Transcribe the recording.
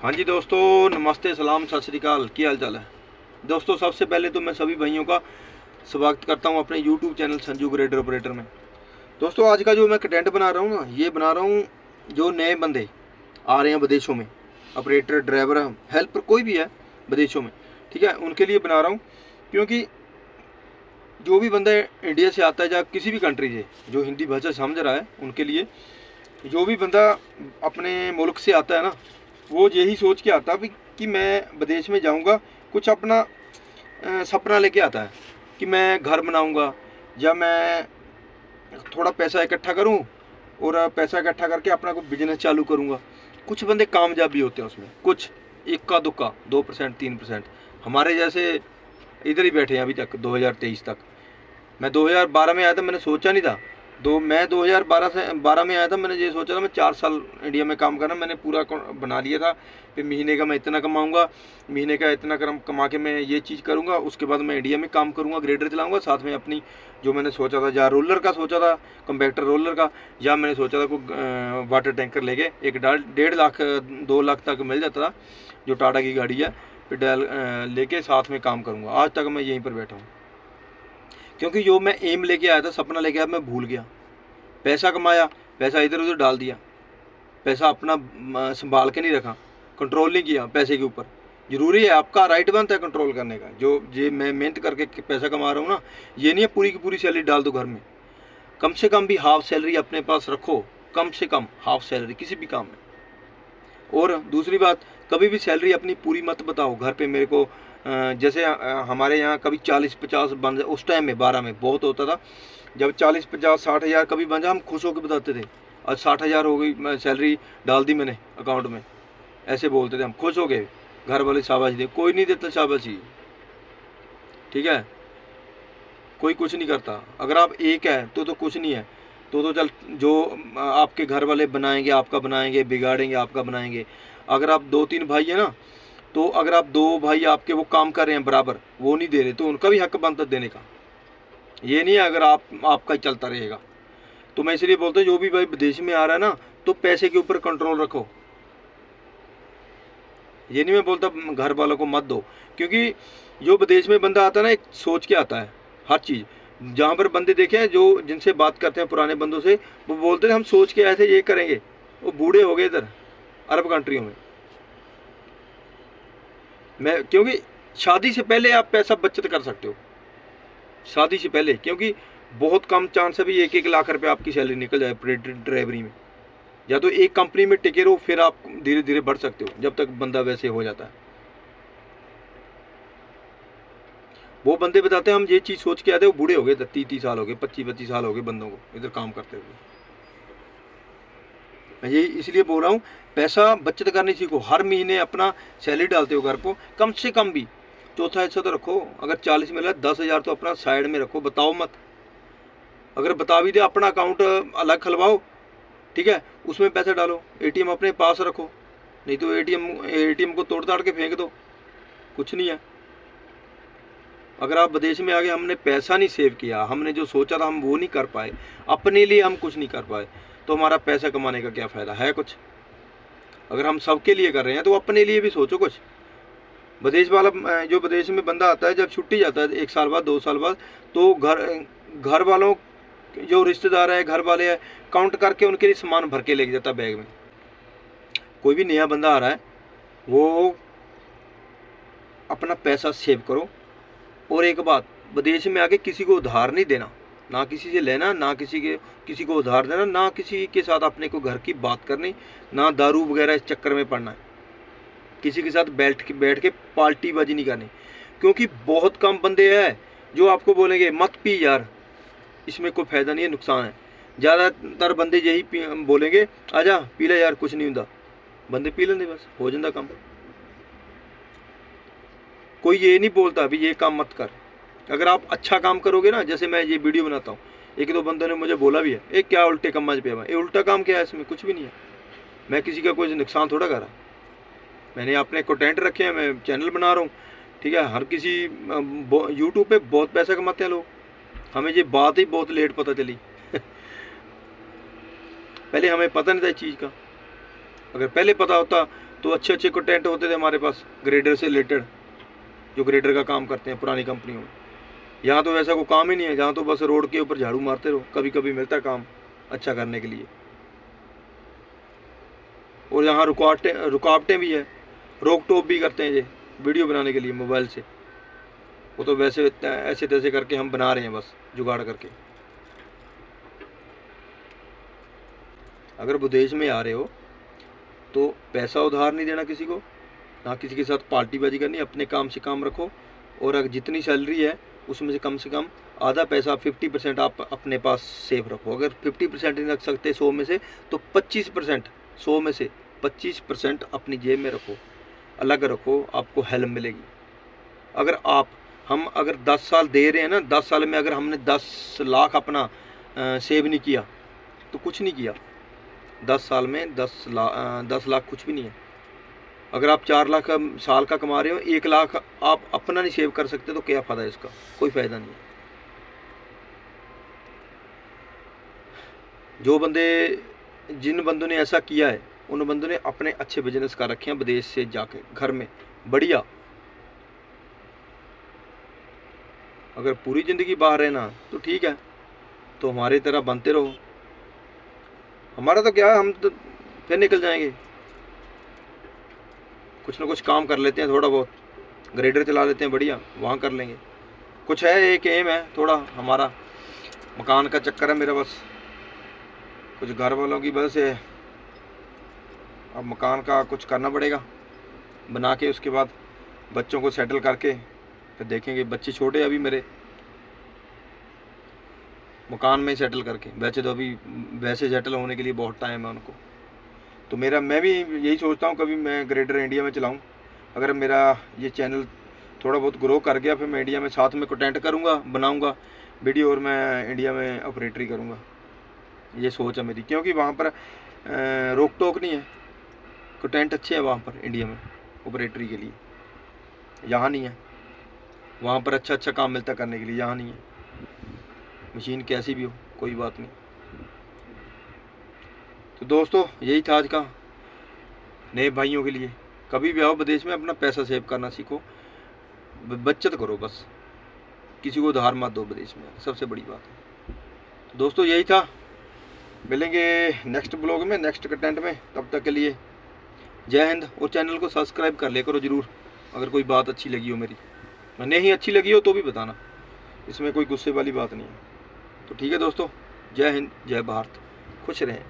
हाँ जी दोस्तों, नमस्ते, सलाम, सत श्री अकाल। क्या हाल चाल है दोस्तों। सबसे पहले तो मैं सभी भाइयों का स्वागत करता हूँ अपने YouTube channel Sanju grader operator में। दोस्तों आज का जो मैं कंटेंट बना रहा हूँ ना, ये बना रहा हूँ जो नए बंदे आ रहे हैं विदेशों में, ऑपरेटर, ड्राइवर, हेल्पर, कोई भी है विदेशों में, ठीक है, उनके लिए बना रहा हूँ। क्योंकि जो भी बंदा इंडिया से आता है या किसी भी कंट्री से जो हिंदी भाषा समझ रहा है, उनके लिए, जो भी बंदा अपने मुल्क से आता है ना, वो यही सोच के आता भी कि मैं विदेश में जाऊंगा, कुछ अपना सपना लेके आता है कि मैं घर बनाऊंगा या मैं थोड़ा पैसा इकट्ठा करूं और पैसा इकट्ठा करके अपना कोई बिजनेस चालू करूंगा। कुछ बंदे कामयाब भी होते हैं उसमें, कुछ इक्का दुक्का 2% 3%। हमारे जैसे इधर ही बैठे हैं अभी तक 2023 तक। मैं 2012 में आया था, मैंने सोचा नहीं था। मैं 2012 में आया था, मैंने ये सोचा था मैं 4 साल इंडिया में काम करना। मैंने पूरा बना लिया था कि महीने का मैं इतना कमाऊंगा, महीने का इतना कमा के मैं ये चीज़ करूंगा, उसके बाद मैं इंडिया में काम करूंगा, ग्रेडर चलाऊंगा, साथ में अपनी जो मैंने सोचा था, या रोलर का सोचा था, कम्पैक्टर रोलर का, या मैंने सोचा था कोई वाटर टैंकर लेके एक 1.5 लाख 2 लाख तक मिल जाता था, जो टाटा की गाड़ी है, फिर लेके साथ में काम करूँगा। आज तक मैं यहीं पर बैठा हूँ क्योंकि जो मैं एम लेके आया था, सपना लेके आया, मैं भूल गया। पैसा कमाया, पैसा इधर उधर डाल दिया, पैसा अपना संभाल के नहीं रखा, कंट्रोल नहीं किया पैसे के ऊपर। ज़रूरी है, आपका राइट बनता है कंट्रोल करने का। जो ये मैं मेहनत करके पैसा कमा रहा हूँ ना, ये नहीं है पूरी की पूरी सैलरी डाल दो घर में। कम से कम भी हाफ सैलरी अपने पास रखो, कम से कम हाफ सैलरी किसी भी काम में। और दूसरी बात, कभी भी सैलरी अपनी पूरी मत बताओ घर पे मेरे को। जैसे हमारे यहाँ कभी 40-50 बन जाए, उस टाइम में 12 में बहुत होता था, जब 40-50-60 हज़ार कभी बन जाए, हम खुश होकर बताते थे आज 60 हज़ार हो गई, सैलरी डाल दी मैंने अकाउंट में, ऐसे बोलते थे हम, खुश हो गए। घर वाले शाबाशी दे, कोई नहीं देता शाबाशी, ठीक है, कोई कुछ नहीं करता। अगर आप एक है तो कुछ नहीं है, तो चल जो आपके घर वाले बनाएंगे आपका बनाएंगे, बिगाड़ेंगे आपका बनाएंगे। अगर आप 2-3 भाई हैं ना, तो अगर आप 2 भाई आपके वो काम कर रहे हैं बराबर, वो नहीं दे रहे, तो उनका भी हक बनता देने का। ये नहीं है अगर आपका ही चलता रहेगा। तो मैं इसलिए बोलता हूँ, जो भी भाई विदेश में आ रहा है ना, तो पैसे के ऊपर कंट्रोल रखो। ये नहीं मैं बोलता घर वालों को मत दो, क्योंकि जो विदेश में बंदा आता है ना, एक सोच के आता है हर चीज़। जहाँ पर बंदे देखे हैं जो जिनसे बात करते हैं पुराने बंदों से, वो बोलते हैं हम सोच के आए थे ये करेंगे, वो बूढ़े हो गए इधर अरब कंट्रियों में। क्योंकि शादी से पहले आप पैसा बचत कर सकते हो, शादी से पहले, क्योंकि बहुत कम चांस है भी 1-1 लाख रुपए आपकी सैलरी निकल जाए ड्राइवरी में। या तो एक कंपनी में टिके रहो, फिर आप धीरे धीरे बढ़ सकते हो, जब तक बंदा वैसे हो जाता है। वो बंदे बताते हैं हम ये चीज़ सोच के आते, वो बूढ़े हो गए, 30-30 साल हो गए, 25-25 साल हो गए बंदों को इधर काम करते हुए। मैं ये इसलिए बोल रहा हूँ, पैसा बचत करनी सीखो। हर महीने अपना सैलरी डालते हो घर को, कम से कम भी चौथा हिस्सा तो रखो। अगर 40 मिला 10 हज़ार तो अपना साइड में रखो, बताओ मत। अगर बता भी दे, अपना अकाउंट अलग खुलवाओ, ठीक है, उसमें पैसे डालो, एटीएम अपने पास रखो, नहीं तो एटीएम को तोड़ ताड़ के फेंक दो, कुछ नहीं है। अगर आप विदेश में आ गए, हमने पैसा नहीं सेव किया, हमने जो सोचा था हम वो नहीं कर पाए, अपने लिए हम कुछ नहीं कर पाए, तो हमारा पैसा कमाने का क्या फ़ायदा है कुछ। अगर हम सबके लिए कर रहे हैं तो अपने लिए भी सोचो कुछ। विदेश वाला, जो विदेश में बंदा आता है, जब छुट्टी जाता है 1 साल बाद 2 साल बाद, तो घर वालों, जो रिश्तेदार है, घर वाले हैं, काउंट करके उनके लिए सामान भर के लेके जाता है बैग में। कोई भी नया बंदा आ रहा है, वो अपना पैसा सेव करो। और एक बात, विदेश में आके किसी को उधार नहीं देना, ना किसी से लेना, ना किसी को उधार देना, ना किसी के साथ अपने को घर की बात करनी, ना दारू वगैरह इस चक्कर में पड़ना है, किसी के साथ बैठ के पार्टीबाजी नहीं करनी। क्योंकि बहुत कम बंदे हैं जो आपको बोलेंगे मत पी यार, इसमें कोई फ़ायदा नहीं है, नुकसान है। ज़्यादातर बंदे यही बोलेंगे आजा पी ले यार, कुछ नहीं होता। बंदे पी लेंगे, बस हो जाता काम। कोई ये नहीं बोलता अभी ये काम मत कर। अगर आप अच्छा काम करोगे ना, जैसे मैं ये वीडियो बनाता हूँ, 1-2 बंदों ने मुझे बोला भी है, एक क्या उल्टे कम्मा पे, ये उल्टा काम क्या है, इसमें कुछ भी नहीं है। मैं किसी का कोई नुकसान थोड़ा कर रहा, मैंने अपने कंटेंट रखे हैं, मैं चैनल बना रहा हूँ, ठीक है। हर किसी यूट्यूब पे बहुत पैसा कमाते हैं लोग, हमें ये बात ही बहुत लेट पता चली पहले हमें पता नहीं था इस चीज़ का। अगर पहले पता होता तो अच्छे अच्छे कंटेंट होते थे हमारे पास ग्रेडर से रिलेटेड, जो ग्रेडर का काम करते हैं पुरानी कंपनियों में। यहाँ तो वैसा कोई काम ही नहीं है, जहाँ तो बस रोड के ऊपर झाड़ू मारते रहो, कभी कभी मिलता है काम अच्छा करने के लिए। और यहाँ रुकावटें भी है, रोक टोक भी करते हैं ये वीडियो बनाने के लिए मोबाइल से। वो तो वैसे ऐसे तैसे करके हम बना रहे हैं बस जुगाड़ करके। अगर विदेश में आ रहे हो तो पैसा उधार नहीं देना किसी को, ना किसी के साथ पार्टीबाजी करनी, अपने काम से काम रखो। और अगर जितनी सैलरी है उसमें से कम आधा पैसा 50% आप अपने पास सेव रखो। अगर 50% नहीं रख सकते 100 में से, तो 25%, 100 में से 25% अपनी जेब में रखो, अलग रखो, आपको हेल्प मिलेगी। अगर हम अगर 10 साल दे रहे हैं ना, 10 साल में अगर हमने 10 लाख अपना सेव नहीं किया तो कुछ नहीं किया। 10 साल में 10 लाख कुछ भी नहीं है। अगर आप 4 लाख साल का कमा रहे हो, 1 लाख आप अपना नहीं सेव कर सकते तो क्या फ़ायदा है इसका? कोई फ़ायदा नहीं है। जिन बंदों ने ऐसा किया है, उन बंदों ने अपने अच्छे बिजनेस कर रखे हैं विदेश से जाके घर में बढ़िया। अगर पूरी ज़िंदगी बाहर रहना तो ठीक है, तो हमारी तरह बनते रहो। हमारा तो क्या है, हम तो फिर निकल जाएंगे, कुछ ना कुछ काम कर लेते हैं, थोड़ा बहुत ग्रेडर चला लेते हैं बढ़िया, वहाँ कर लेंगे। कुछ है, एक एम है थोड़ा हमारा, मकान का चक्कर है मेरा बस, कुछ घर वालों की वजह से अब मकान का कुछ करना पड़ेगा बना के, उसके बाद बच्चों को सेटल करके फिर देखेंगे। बच्चे छोटे अभी मेरे, मकान में सेटल करके, वैसे तो अभी वैसे सेटल होने के लिए बहुत टाइम है उनको। तो मैं भी यही सोचता हूँ कभी मैं ग्रेडर इंडिया में चलाऊँ। अगर मेरा ये चैनल थोड़ा बहुत ग्रो कर गया, फिर मैं इंडिया में साथ में कंटेंट करूँगा, बनाऊँगा वीडियो, और मैं इंडिया में ऑपरेटरी करूँगा। ये सोच है मेरी, क्योंकि वहाँ पर रोक टोक नहीं है, कंटेंट अच्छे हैं वहाँ पर इंडिया में ऑपरेटरी के लिए। यहाँ नहीं है, वहाँ पर अच्छा काम मिलता करने के लिए, यहाँ नहीं है। मशीन कैसी भी हो कोई बात नहीं। तो दोस्तों यही था आज का, नए भाइयों के लिए। कभी भी आओ विदेश में, अपना पैसा सेव करना सीखो, बचत करो बस, किसी को उधार मत दो विदेश में, सबसे बड़ी बात है। तो दोस्तों यही था, मिलेंगे नेक्स्ट ब्लॉग में, नेक्स्ट कंटेंट में। तब तक के लिए जय हिंद। और चैनल को सब्सक्राइब कर ले करो ज़रूर, अगर कोई बात अच्छी लगी हो मेरी, नहीं अच्छी लगी हो तो भी बताना, इसमें कोई गुस्से वाली बात नहीं है। तो ठीक है दोस्तों, जय हिंद, जय भारत, खुश रहें।